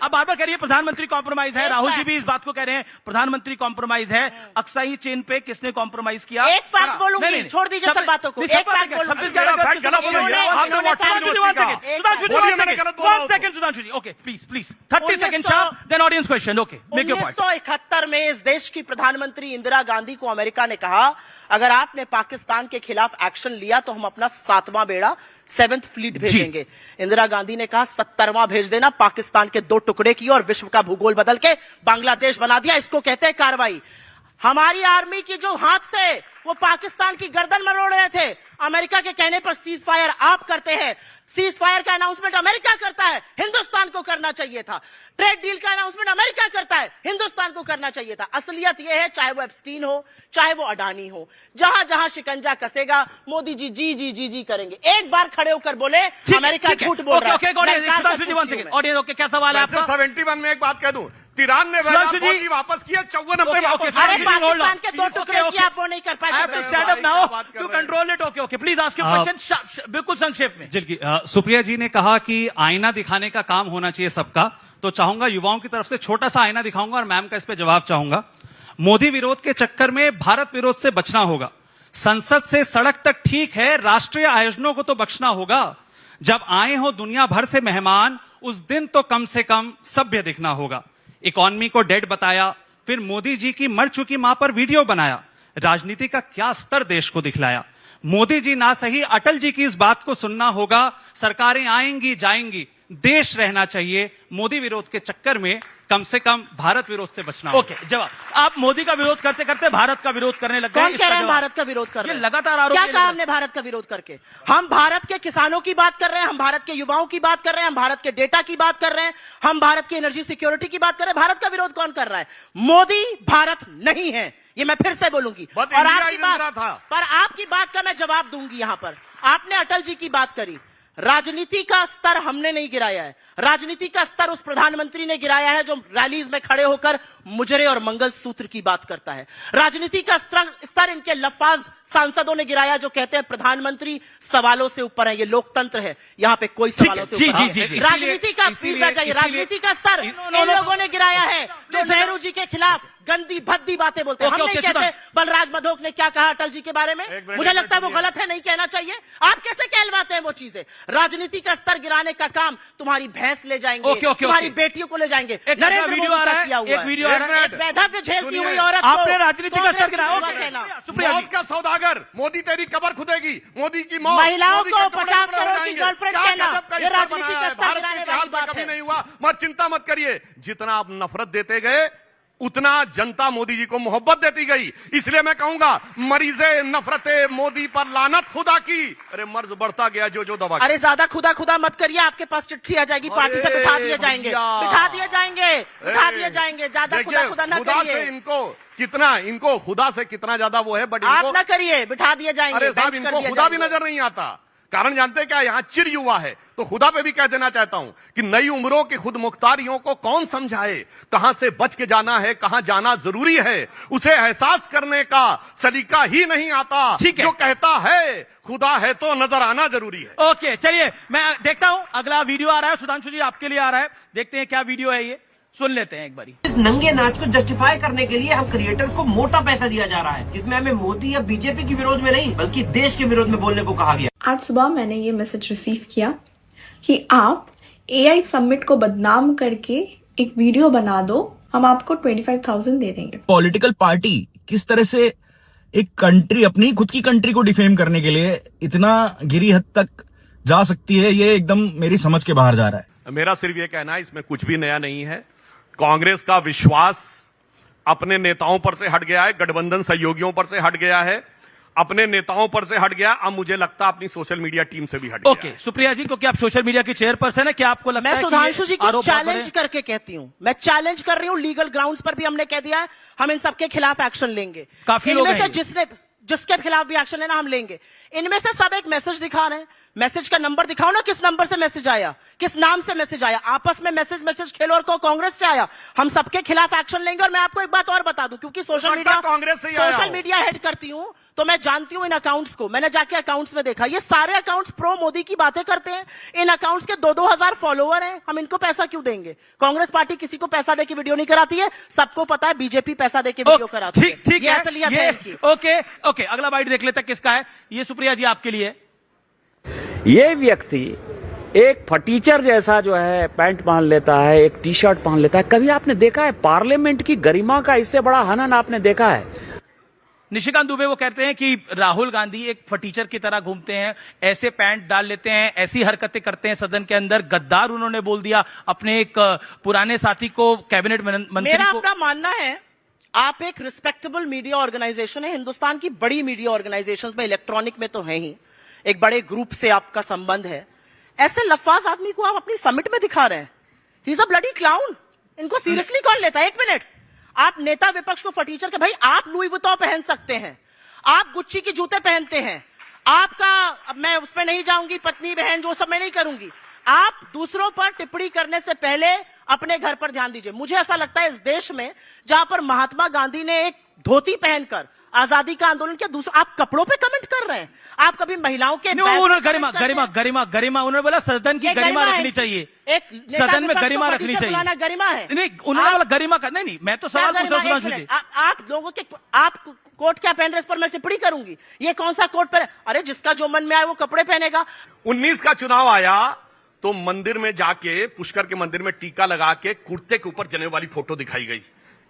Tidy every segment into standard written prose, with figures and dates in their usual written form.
अब बार बार कह रही है प्रधानमंत्री कॉम्प्रोमाइज है, राहुल जी भी इस बात को कह रहे हैं प्रधानमंत्री कॉम्प्रोमाइज है। अक्साई चेन पे किसने कॉम्प्रोमाइज किया? एक फैक्ट बोलूंगी, छोड़ दीजिए सब बातों को। एक fact Sudhanshu ji, okay please 30 second sharp, then audience question. Okay, make your point. 1971 में इस देश की प्रधानमंत्री इंदिरा गांधी को अमेरिका ने कहा, अगर आपने पाकिस्तान के खिलाफ एक्शन लिया तो हम अपना 7वां बेड़ा 7th फ्लीट भेजेंगे। इंदिरा गांधी ने कहा 70वां भेज देना। पाकिस्तान के 2 टुकड़े किए और विश्व का भूगोल बदल के बांग्लादेश बना दिया। इसको कहते हैं कार्रवाई। हमारी आर्मी की जो हाथ थे वो पाकिस्तान की गर्दन मरोड़ रहे थे। अमेरिका के कहने पर सीज फायर आप करते हैं। सीज फायर का अनाउंसमेंट अमेरिका करता है, हिंदुस्तान को करना चाहिए था। ट्रेड डील का अनाउंसमेंट अमेरिका करता है, हिंदुस्तान को करना चाहिए था। असलियत यह है, चाहे वो एप्स्टीन हो, चाहे वो अडानी हो, जहां जहां शिकंजा कसेगा मोदी जी जी जी जी जी करेंगे। एक बार खड़े होकर बोले अमेरिका झूठ बोल रहा है। ओके, क्या सवाल है आपका? 71 में एक बात कह दूं, 93 वापस किया, 54 वापस। अरे पाकिस्तान के 2 टुकड़े किए, आप वो नहीं कर पाए। Stand up now to control it. Okay, please ask your question बिल्कुल संक्षेप में। जी, सुप्रिया जी ने कहा कि आईना दिखाने का काम होना चाहिए सबका, तो चाहूंगा युवाओं की तरफ से छोटा सा आईना दिखाऊंगा और मैम का इस पे जवाब चाहूंगा। मोदी विरोध के चक्कर में भारत विरोध से बचना होगा। संसद से सड़क तक ठीक है, राष्ट्रीय आयोजनों को तो बख्शना होगा। जब आए हो दुनिया भर से मेहमान, उस दिन तो कम से कम सभ्य दिखना होगा। इकॉनमी को डेड बताया, फिर मोदी जी की मर चुकी मां पर वीडियो बनाया। राजनीति का क्या स्तर देश को दिखलाया। मोदी जी ना सही, अटल जी की इस बात को सुनना होगा। सरकारें आएंगी जाएंगी, देश रहना चाहिए। मोदी विरोध के चक्कर में कम से कम भारत विरोध से बचना होगा। ओके, जवाब। आप मोदी का विरोध करते करते भारत का विरोध करने लग गए। कौन कह रहे हैं भारत का विरोध कर रहे हैं? लगातार आरोप। क्या कहा हमने भारत का विरोध करके? हम भारत के किसानों की बात कर रहे हैं, हम भारत के युवाओं की बात कर रहे हैं, हम भारत के डेटा की बात कर रहे हैं, हम भारत की एनर्जी सिक्योरिटी की बात कर रहे हैं। भारत का विरोध कौन कर रहा है? मोदी भारत नहीं है, ये मैं फिर से बोलूंगी। और आपकी बात का मैं जवाब दूंगी। यहां पर आपने अटल जी की बात करी। राजनीति का स्तर हमने नहीं गिराया है, राजनीति का स्तर उस प्रधानमंत्री ने गिराया है जो रैलीज में खड़े होकर मुजरे और मंगलसूत्र की बात करता है। राजनीति का स्तर इनके लफाज सांसदों ने गिराया जो कहते हैं प्रधानमंत्री सवालों से ऊपर है। ये लोकतंत्र है, यहाँ पे कोई सवालों से ऊपर नहीं। राजनीति का राजनीति का स्तर इन लोगों ने गिराया है जो नेहरू जी के खिलाफ गंदी भद्दी बातें बोलते हैं। हम नहीं कहते बलराज मधोक ने क्या कहा अटल जी के बारे में, मुझे लगता है वो गलत है, नहीं कहना चाहिए। आप कैसे कहलवाते हैं वो चीजें? राजनीति का स्तर गिराने का काम तुम्हारी भैंस ले जाएंगे, तुम्हारी बेटियों को ले जाएंगे। नरेंद्र मोदी का किया हुआ है। वैधव्य झेलती हुई औरत आपने राजनीति का स्तर गिराया। मौत का सौदागर, मोदी तेरी कबर खुदेगी, मोदी की मौत। महिलाओं को 50 करोड़ की गर्लफ्रेंड कहना, ये राजनीति का स्तर गिराने वाली बात कभी नहीं हुआ। मत चिंता मत करिए, जितना आप नफरत देते गए उतना जनता मोदी जी को मोहब्बत देती गई। इसलिए मैं कहूंगा मरीजे नफरते मोदी पर लानत खुदा की। अरे मर्ज बढ़ता गया जो दवा। अरे ज्यादा खुदा खुदा मत करिए, आपके पास चिट्ठी आ जाएगी, पार्टी से बिठा दिए जाएंगे, बिठा दिए जाएंगे। ज्यादा खुदा खुदा ना करिए। इनको खुदा से कितना ज्यादा वो है, बट आप ना करिए, बिठा दिए जाएंगे। अरे साहब, इनको खुदा भी नजर नहीं आता। कारण जानते क्या, यहाँ चिर युवा है, तो खुदा पे भी कह देना चाहता हूं कि नई उम्रों की खुद मुख्तारियों को कौन समझाए, कहां से बच के जाना है, कहां जाना जरूरी है, उसे एहसास करने का सलीका ही नहीं आता। जो कहता है खुदा है तो नजर आना जरूरी है। ओके, चलिए मैं देखता हूं अगला वीडियो आ रहा है। सुधांशु जी आपके लिए आ रहा है, देखते हैं क्या वीडियो है ये, सुन लेते हैं एक बारी। इस नंगे नाच को जस्टिफाई करने के लिए हम क्रिएटर्स को मोटा पैसा दिया जा रहा है, जिसमें हमें मोदी या बीजेपी के विरोध में नहीं बल्कि देश के विरोध में बोलने को कहा गया। आज सुबह मैंने ये मैसेज रिसीव किया कि आप AI समिट को बदनाम करके एक वीडियो बना दो, हम आपको 25,000 दे देंगे। पॉलिटिकल पार्टी किस तरह से एक कंट्री, अपनी खुद की कंट्री को डिफेम करने के लिए इतना गिरी हद तक जा सकती है, ये एकदम मेरी समझ के बाहर जा रहा है। मेरा सिर्फ ये कहना है, इसमें कुछ भी नया नहीं है। कांग्रेस का विश्वास अपने नेताओं पर से हट गया है, गठबंधन सहयोगियों पर से हट गया है, अपने नेताओं पर से हट गया। अब मुझे लगता है अपनी सोशल मीडिया टीम से भी हट गया। ओके, सुप्रिया जी, क्योंकि आप सोशल मीडिया की चेयरपर्सन है, क्या आपको लगता है? मैं सुधांशु जी को चैलेंज करके कहती हूँ, मैं चैलेंज कर रही हूँ। लीगल ग्राउंड्स पर भी हमने कह दिया है हम इन सबके खिलाफ एक्शन लेंगे। काफी लोग हैं जिसके खिलाफ भी एक्शन लेना हम लेंगे। इनमें से सब एक मैसेज दिखा रहे हैं। मैसेज का नंबर दिखाओ ना, किस नंबर से मैसेज आया, किस नाम से मैसेज आया। आपस में मैसेज खेलो और को कांग्रेस से आया। हम सबके खिलाफ एक्शन लेंगे। और मैं आपको एक बात और बता दूं, क्योंकि कांग्रेस से ही आया सोशल मीडिया हेड करती हूं, तो मैं जानती हूं इन अकाउंट्स को। मैंने जाके अकाउंट्स में देखा, ये सारे अकाउंट्स प्रो मोदी की बातें करते हैं। इन अकाउंट्स के 2-2 हजार फॉलोवर हैं। हम इनको पैसा क्यों देंगे? कांग्रेस पार्टी किसी को पैसा देके वीडियो नहीं कराती है, सबको पता है बीजेपी पैसा देके वीडियो कराती है। ठीक ये है, असलियत ये है इनकी। ओके, अगला बाइट देख लेते हैं किसका है। ये सुप्रिया जी आपके लिए। ये व्यक्ति एक फटीचर जैसा जो है पैंट पहन लेता है, एक टी शर्ट पहन लेता है। कभी आपने देखा है पार्लियामेंट की गरिमा का इससे बड़ा हनन आपने देखा है? निशिकांत दुबे वो कहते हैं कि राहुल गांधी एक फटीचर की तरह घूमते हैं, ऐसे पैंट डाल लेते हैं, ऐसी हरकतें करते हैं सदन के अंदर। गद्दार उन्होंने बोल दिया अपने एक पुराने साथी को, कैबिनेट मंत्री मेरा को। अपना मानना है, आप एक रिस्पेक्टेबल मीडिया ऑर्गेनाइजेशन है, हिंदुस्तान की बड़ी मीडिया ऑर्गेनाइजेशंस में, इलेक्ट्रॉनिक में तो है ही, एक बड़े ग्रुप से आपका संबंध है। ऐसे लफाज आदमी को आप अपनी समिट में दिखा रहे हैं। He is a bloody clown. इनको सीरियसली कौन लेता है? एक मिनट, आप नेता विपक्ष को फटीचर के, भाई आप लुई वुइटन पहन सकते हैं, आप गुच्ची के जूते पहनते हैं, आपका, अब मैं उस पर नहीं जाऊंगी, पत्नी बहन जो सब मैं नहीं करूंगी। आप दूसरों पर टिप्पणी करने से पहले अपने घर पर ध्यान दीजिए। मुझे ऐसा लगता है इस देश में जहां पर महात्मा गांधी ने एक धोती पहनकर आजादी का आंदोलन किया, दूसरा आप कपड़ों पे कमेंट कर रहे हैं। आप कभी महिलाओं के गरिमा उन्होंने बोला सदन की गरिमा रखनी चाहिए, एक सदन में गरिमा रखनी चाहिए। गरिमा है नहीं, उन्होंने बोला गरिमा का नहीं, मैं तो सवाल पूछ रहा हूं। आप लोगों के, आप कोट क्या पहन रहे, इस पर मैं टिप्पणी करूंगी। ये कौन सा कोट पहने? अरे जिसका जो मन में आए वो कपड़े पहनेगा। 19 का चुनाव आया तो मंदिर में जाके, पुष्कर के मंदिर में टीका लगा के कुर्ते के ऊपर जनेऊ वाली फोटो दिखाई गई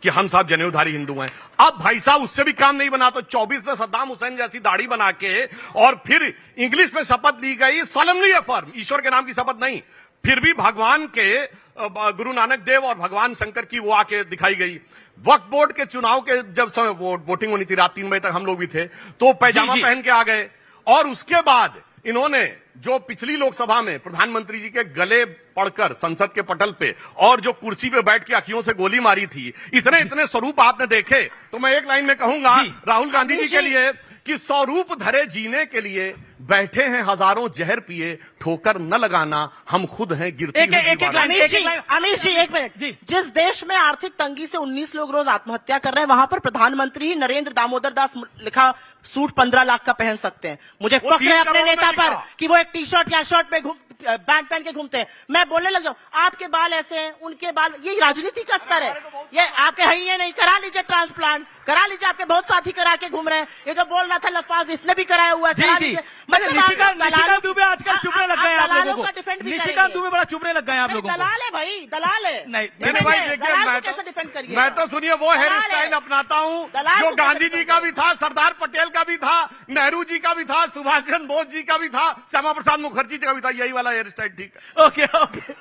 कि हम साहब जनेऊधारी हिंदू हैं। अब भाई साहब उससे भी काम नहीं बना तो 24 में सद्दाम हुसैन जैसी दाढ़ी बना के और फिर इंग्लिश में शपथ ली गई, सोलमली अफर्म, ईश्वर के नाम की शपथ नहीं, फिर भी भगवान के, गुरु नानक देव और भगवान शंकर की वो आके दिखाई गई। वक्फ बोर्ड के चुनाव के जब समय वोटिंग होनी थी, रात 3 बजे तक हम लोग भी थे, तो पैजामा पहन के आ गए। और उसके बाद इन्होंने जो पिछली लोकसभा में प्रधानमंत्री जी के गले पड़कर संसद के पटल पे और जो कुर्सी पे बैठ के अखियों से गोली मारी थी, इतने इतने स्वरूप आपने देखे। तो मैं एक लाइन में कहूंगा राहुल गांधी जी के लिए कि स्वरूप धरे जीने के लिए बैठे हैं हजारों जहर पिए, ठोकर न लगाना, हम खुद हैं गिरती हुई दीवारें। अमीश जी एक मिनट, जिस देश में आर्थिक तंगी से 19 लोग रोज आत्महत्या कर रहे हैं, वहां पर प्रधानमंत्री ही नरेंद्र दामोदर दास लिखा सूट 15 लाख का पहन सकते हैं। मुझे फख्र है अपने नेता पर कि वो एक टी शर्ट या शर्ट पे बैंड पहन के घूमते हैं। मैं बोलने लग जाऊं, आपके बाल ऐसे हैं, उनके बाल, ये राजनीति का स्तर है। ये आपके है ही नहीं, करा लीजिए ट्रांसप्लांट, करा लीजिए, आपके बहुत साथी करा के घूम रहे हैं। ये जो बोल रहा था लफाज, इसने भी कराया हुआ है, करा लीजिए। निशिकांत दुबे आजकल चुपने लग गए आप लोगों को। निशिकांत दुबे बड़ा चुपने लग गए आप लोगों को। दलाल है भाई, दलाल है। नहीं भाई देखिए, कैसे डिफेंड करिए? मैं तो सुनिए वो हेयर स्टाइल अपनाता हूं जो गांधी जी का भी था, सरदार पटेल का भी था, नेहरू जी का भी था, सुभाष चंद्र बोस जी का भी था, श्यामा प्रसाद मुखर्जी का भी था। यही वाला हेयर स्टाइल ठीक है। ओके,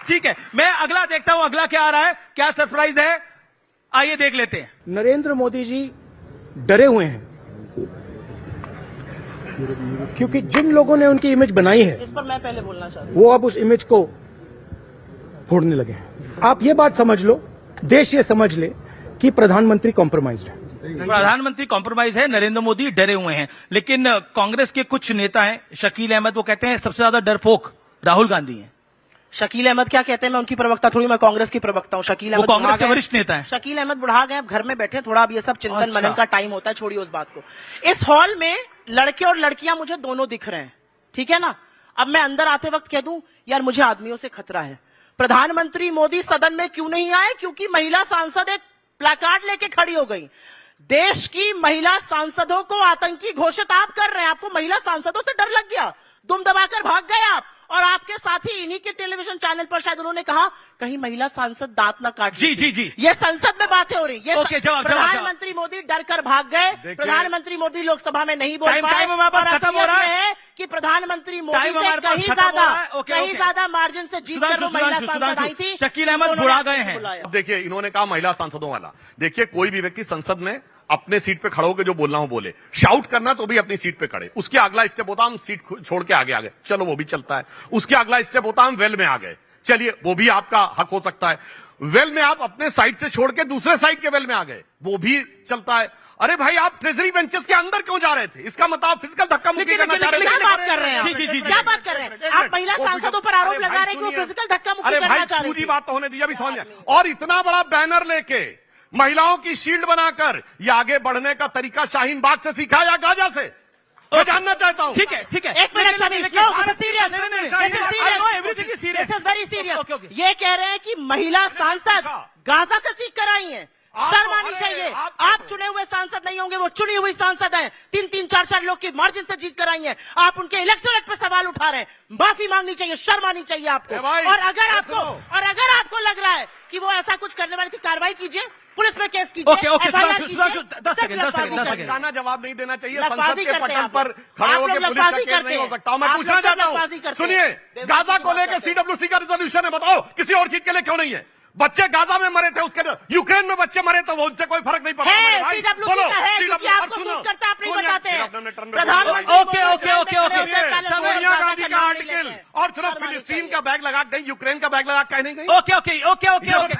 ठीक है। मैं अगला देखता हूं, अगला क्या आ रहा है, क्या सरप्राइज है, आइए देख लेते हैं। नरेंद्र मोदी जी डरे हुए हैं क्योंकि जिन लोगों ने उनकी इमेज बनाई है, इस पर मैं पहले बोलना चाहता हूं, वो अब उस इमेज को फोड़ने लगे हैं। आप ये बात समझ लो, देश ये समझ ले कि प्रधानमंत्री कॉम्प्रोमाइज्ड है। प्रधानमंत्री कॉम्प्रोमाइज है, नरेंद्र मोदी डरे हुए हैं। लेकिन कांग्रेस के कुछ नेता हैं, शकील अहमद, वो कहते हैं सबसे ज्यादा डरपोक राहुल गांधी हैं। शकील अहमद क्या कहते हैं? मैं उनकी प्रवक्ता थोड़ी, मैं कांग्रेस की प्रवक्ता हूं। शकील अहमद कांग्रेस के वरिष्ठ नेता हैं। शकील अहमद बुढ़ा गए, अब घर में बैठे, थोड़ा अब ये सब चिंतन मनन का टाइम होता है, छोड़िए उस बात को। इस हॉल में लड़के और लड़कियां मुझे दोनों दिख रहे हैं, ठीक है ना? अब मैं अंदर आते वक्त कह दूं, यार मुझे आदमियों से खतरा है। प्रधानमंत्री मोदी सदन में क्यों नहीं आए? क्योंकि महिला सांसद एक प्लाकार्ड लेके खड़ी हो गई। देश की महिला सांसदों को आतंकी घोषित आप कर रहे हैं। आपको महिला सांसदों से डर लग गया, दुम दबाकर भाग गए आप। और आपके साथी इन्हीं के टेलीविजन चैनल पर शायद उन्होंने कहा कहीं महिला सांसद दांत ना काट। जी। ये संसद में बातें हो रही। ये जवाब, प्रधानमंत्री मोदी डर कर भाग गए। प्रधानमंत्री मोदी लोकसभा में नहीं बोल पाए। खत्म हो रहा है कि प्रधानमंत्री मोदी से कहीं ज्यादा मार्जिन से जीत कर वो महिला सांसद आई थी। शकील अहमद बुढ़ा गए हैं। अब देखिए, इन्होंने कहा महिला सांसदों वाला। देखिए, कोई भी व्यक्ति संसद में अपने सीट पे खड़े होकर जो बोलना हो बोले, शाउट करना तो भी अपनी सीट पे खड़े। उसके अगला स्टेप होता हम सीट छोड़ के आगे आ गए, चलो वो भी चलता है। उसके अगला स्टेप होता हम वेल में आ गए, चलिए वो भी आपका हक हो सकता है। वेल में आप अपने साइड से छोड़ के दूसरे साइड के वेल में आ गए, वो भी चलता है। अरे भाई आप ट्रेजरी बेंचेस के अंदर क्यों जा रहे थे? इसका मतलब आप फिजिकल धक्का मुक्की करना चाह रहे थे। क्या बात कर रहे हैं जी, जी, जी, क्या जी। बात कर रहे हैं आप? महिला सांसदों पर आरोप लगा रहे हैं कि वो फिजिकल धक्का मुक्की अरे करना भाई चाह रही पूरी थी। बात तो होने दीजिए, अभी समझ गया। और इतना बड़ा बैनर लेके महिलाओं की शील्ड बनाकर ये आगे बढ़ने का तरीका शाहीन बाग से सीखा या गाजा से? मैं जानना चाहता हूं। ठीक है, ठीक है। एक मिनट समीर, लेकिन- no, this is serious. नहीं, नहीं, This नहीं, is I serious. know everything is serious. This is very serious. Okay, okay. ये कह रहे हैं कि महिला सांसद गाजा से सीख कर आई हैं। आप शर्म तो- आनी अरे, चाहिए। आप तो- आप चुने हुए सांसद नहीं होंगे, वो चुनी हुई सांसद हैं। 3-3, 4-4 लोग की मार्जिन से जीत कर आई हैं। आप उनके इलेक्टोरेट पे सवाल उठा रहे हैं। माफी मांगनी चाहिए, शर्म आनी चाहिए आपको। ए भाई, और अगर ए आपको लग रहा है कि वो ऐसा कुछ करने वाली थी, कार्रवाई कीजिए, पुलिस में केस कीजिए। ओके, ओके, FIR सुधांशु, कीजिए। सुधांशु, 10 सेकंड, 10 सेकंड, 10 लफाजी सेकंड। जाना जवाब नहीं देना चाहिए। लफाजी संसद के करते हैं पटल आप पर लोग। खड़े आप होकर लोग पुलिस का लफाजी केस करते नहीं हो हैं। सकता हूं। मैं आप पूछना लोग सब चाहता लफाजी हूं, करते सुनिए, हैं। बेवकूफी गाजा की को बात लेकर करते हैं। CWC का रिजोल्यूशन है, बताओ किसी और चीज के लिए क्यों नहीं है? बच्चे गाजा में मरे थे, उसके यूक्रेन में बच्चे मरे तो वो उनसे कोई फर्क नहीं पड़ता। है, हमारे भाई, CWC बोलो, का है, CWC क्योंकि आपको सुनो, सूट करता है, आप नहीं सुनिए, बताते हैं। फिर आपने टर्न पे प्रधानमंत्री बोला। Okay, okay, okay, okay. Sonia Gandhi का आर्टिकल और सिर्फ फिलिस्तीन का बैग लगा कहीं यूक्रेन का बैग लगा कह नहीं गई। Okay, okay, okay, okay, okay.